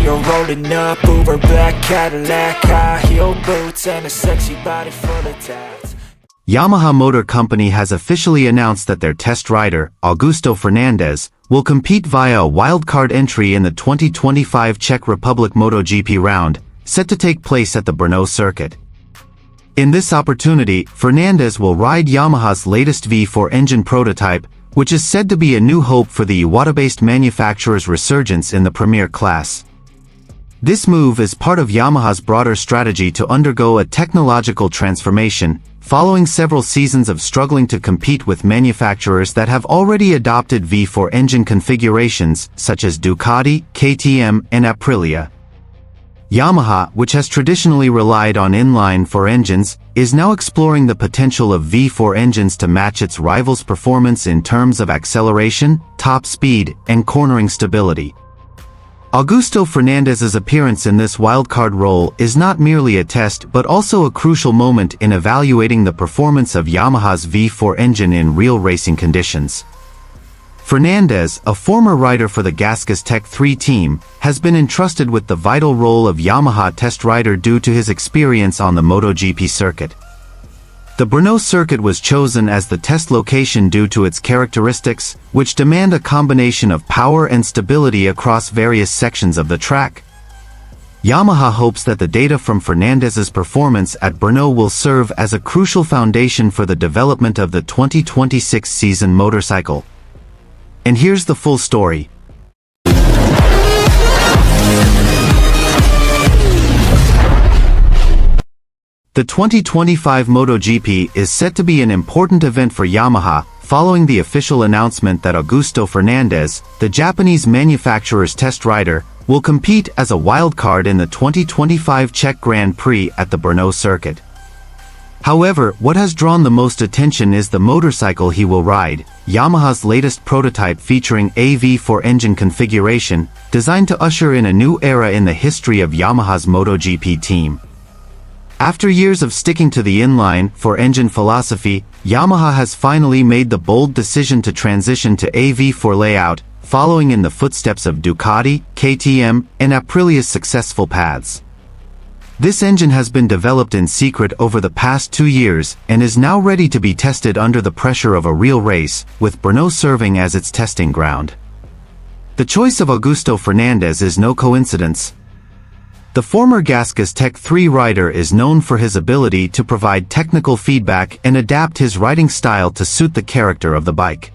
You're rolling up, Uber black Cadillac, high heel boots, and a sexy body full of tats. Yamaha Motor Company has officially announced that their test rider, Augusto Fernandez, will compete via a wildcard entry in the 2025 Czech Republic MotoGP round, set to take place at the Brno circuit. In this opportunity, Fernandez will ride Yamaha's latest V4 engine prototype, which is said to be a new hope for the Iwata-based manufacturer's resurgence in the premier class. This move is part of Yamaha's broader strategy to undergo a technological transformation, following several seasons of struggling to compete with manufacturers that have already adopted V4 engine configurations, such as Ducati, KTM, and Aprilia. Yamaha, which has traditionally relied on inline-4 engines, is now exploring the potential of V4 engines to match its rivals' performance in terms of acceleration, top speed, and cornering stability. Augusto Fernandez's appearance in this wildcard role is not merely a test but also a crucial moment in evaluating the performance of Yamaha's V4 engine in real racing conditions. Fernandez, a former rider for the CRAZIEST Tech 3 team, has been entrusted with the vital role of Yamaha test rider due to his experience on the MotoGP circuit. The Brno circuit was chosen as the test location due to its characteristics, which demand a combination of power and stability across various sections of the track. Yamaha hopes that the data from Fernandez's performance at Brno will serve as a crucial foundation for the development of the 2026 season motorcycle. And here's the full story. The 2025 MotoGP is set to be an important event for Yamaha, following the official announcement that Augusto Fernandez, the Japanese manufacturer's test rider, will compete as a wildcard in the 2025 Czech Grand Prix at the Brno circuit. However, what has drawn the most attention is the motorcycle he will ride, Yamaha's latest prototype featuring a V4 engine configuration, designed to usher in a new era in the history of Yamaha's MotoGP team. After years of sticking to the inline-4 engine philosophy, Yamaha has finally made the bold decision to transition to a V4 layout, following in the footsteps of Ducati, KTM, and Aprilia's successful paths. This engine has been developed in secret over the past 2 years and is now ready to be tested under the pressure of a real race, with Brno serving as its testing ground. The choice of Augusto Fernandez is no coincidence. The former CRAZIEST Tech 3 rider is known for his ability to provide technical feedback and adapt his riding style to suit the character of the bike.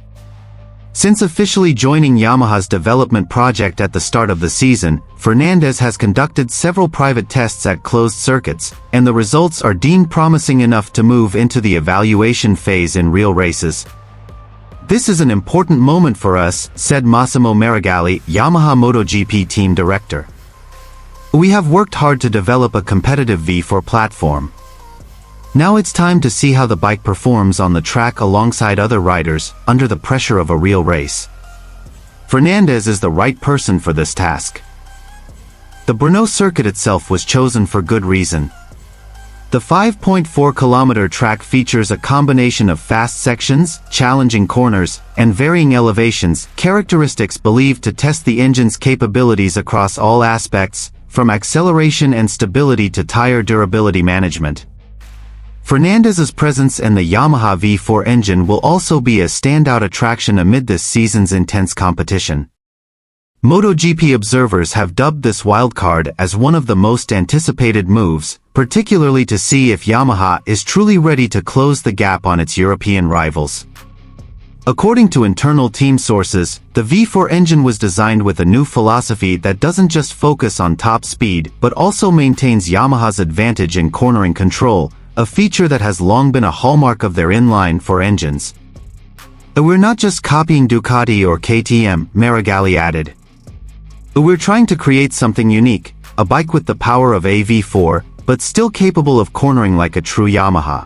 Since officially joining Yamaha's development project at the start of the season, Fernandez has conducted several private tests at closed circuits, and the results are deemed promising enough to move into the evaluation phase in real races. "This is an important moment for us," said Massimo Marigali, Yamaha MotoGP team director. "We have worked hard to develop a competitive V4 platform. Now it's time to see how the bike performs on the track alongside other riders, under the pressure of a real race." Fernandez is the right person for this task. The Brno circuit itself was chosen for good reason. The 5.4-kilometer track features a combination of fast sections, challenging corners, and varying elevations, characteristics believed to test the engine's capabilities across all aspects, from acceleration and stability to tire durability management. Fernandez's presence in the Yamaha V4 engine will also be a standout attraction amid this season's intense competition. MotoGP observers have dubbed this wildcard as one of the most anticipated moves, particularly to see if Yamaha is truly ready to close the gap on its European rivals. According to internal team sources, the V4 engine was designed with a new philosophy that doesn't just focus on top speed but also maintains Yamaha's advantage in cornering control, a feature that has long been a hallmark of their inline-4 engines. "We're not just copying Ducati or KTM," Marigali added. "We're trying to create something unique, a bike with the power of a V4, but still capable of cornering like a true Yamaha."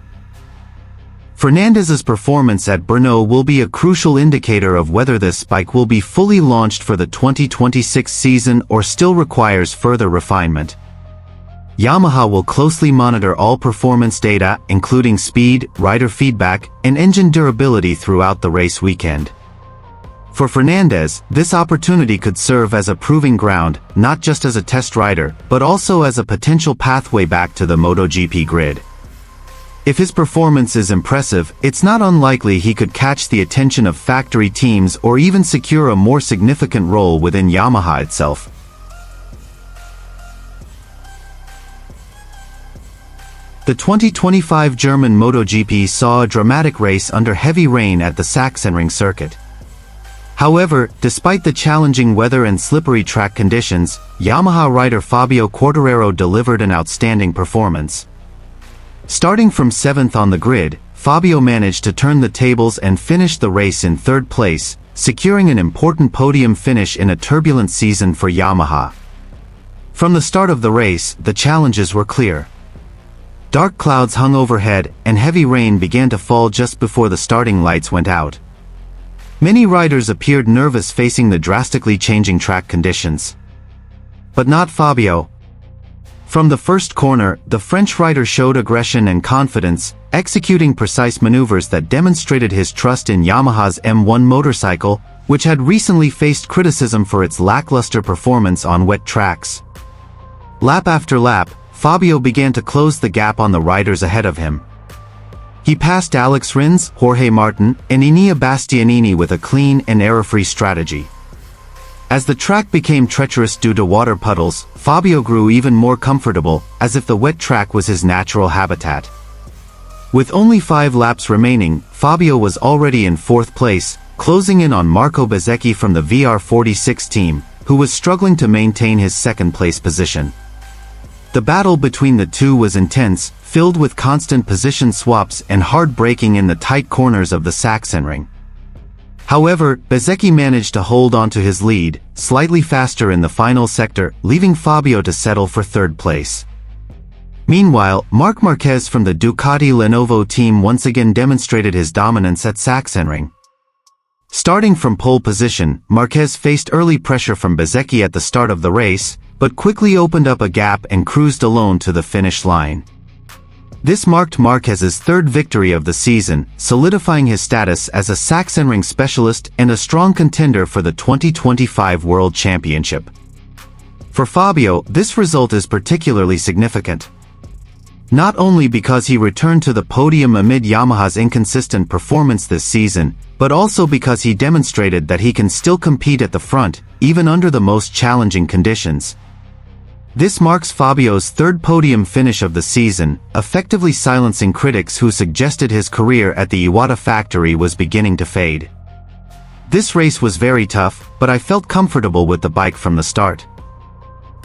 Fernandez's performance at Brno will be a crucial indicator of whether this bike will be fully launched for the 2026 season or still requires further refinement. Yamaha will closely monitor all performance data, including speed, rider feedback, and engine durability throughout the race weekend. For Fernandez, this opportunity could serve as a proving ground, not just as a test rider, but also as a potential pathway back to the MotoGP grid. If his performance is impressive, it's not unlikely he could catch the attention of factory teams or even secure a more significant role within Yamaha itself. The 2025 German MotoGP saw a dramatic race under heavy rain at the Sachsenring circuit. However, despite the challenging weather and slippery track conditions, Yamaha rider Fabio Quartararo delivered an outstanding performance. Starting from 7th on the grid, Fabio managed to turn the tables and finish the race in 3rd place, securing an important podium finish in a turbulent season for Yamaha. From the start of the race, the challenges were clear. Dark clouds hung overhead, and heavy rain began to fall just before the starting lights went out. Many riders appeared nervous facing the drastically changing track conditions. But not Fabio. From the first corner, the French rider showed aggression and confidence, executing precise maneuvers that demonstrated his trust in Yamaha's M1 motorcycle, which had recently faced criticism for its lackluster performance on wet tracks. Lap after lap, Fabio began to close the gap on the riders ahead of him. He passed Alex Rins, Jorge Martin, and Enea Bastianini with a clean and error-free strategy. As the track became treacherous due to water puddles, Fabio grew even more comfortable, as if the wet track was his natural habitat. With only 5 laps remaining, Fabio was already in 4th place, closing in on Marco Bezzecchi from the VR46 team, who was struggling to maintain his 2nd place position. The battle between the two was intense, filled with constant position swaps and hard braking in the tight corners of the Sachsenring. However, Bezzecchi managed to hold onto his lead, slightly faster in the final sector, leaving Fabio to settle for 3rd place. Meanwhile, Marc Marquez from the Ducati Lenovo team once again demonstrated his dominance at Sachsenring. Starting from pole position, Marquez faced early pressure from Bezzecchi at the start of the race, but quickly opened up a gap and cruised alone to the finish line. This marked Marquez's 3rd victory of the season, solidifying his status as a Sachsenring specialist and a strong contender for the 2025 World Championship. For Fabio, this result is particularly significant. Not only because he returned to the podium amid Yamaha's inconsistent performance this season, but also because he demonstrated that he can still compete at the front, even under the most challenging conditions. This marks Fabio's 3rd podium finish of the season, effectively silencing critics who suggested his career at the Iwata factory was beginning to fade. This race was very tough, but I felt comfortable with the bike from the start.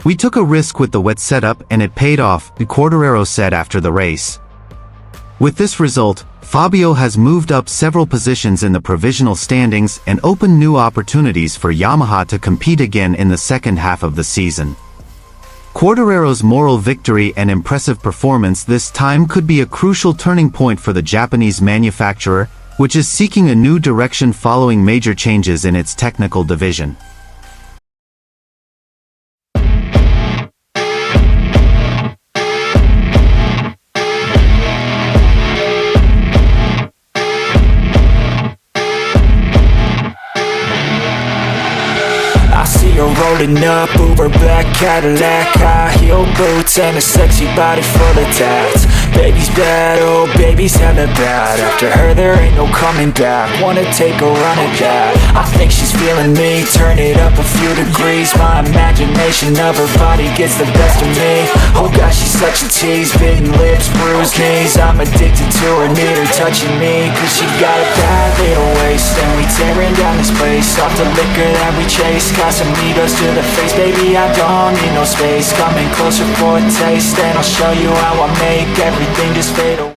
We took a risk with the wet setup and it paid off, Quartararo said after the race. With this result, Fabio has moved up several positions in the provisional standings and opened new opportunities for Yamaha to compete again in the second half of the season. Quartararo's moral victory and impressive performance this time could be a crucial turning point for the Japanese manufacturer, which is seeking a new direction following major changes in its technical division. You're rolling up, Uber black Cadillac, high heel boots and a sexy body full of tats. Baby's bad, oh baby's hella bad. After her there ain't no coming back. Wanna take a run at that. I think she's feeling me, turn it up a few degrees. My imagination of her body gets the best of me. Oh gosh, she's such a tease, bitten lips, bruised knees. I'm addicted to her, need her touching me, cause she got a bad little waist. And we tearing down this place, off the liquor that we chase. Casamigos to the face, baby I don't need no space. Coming closer for a taste, and I'll show you how I make everything just fade away.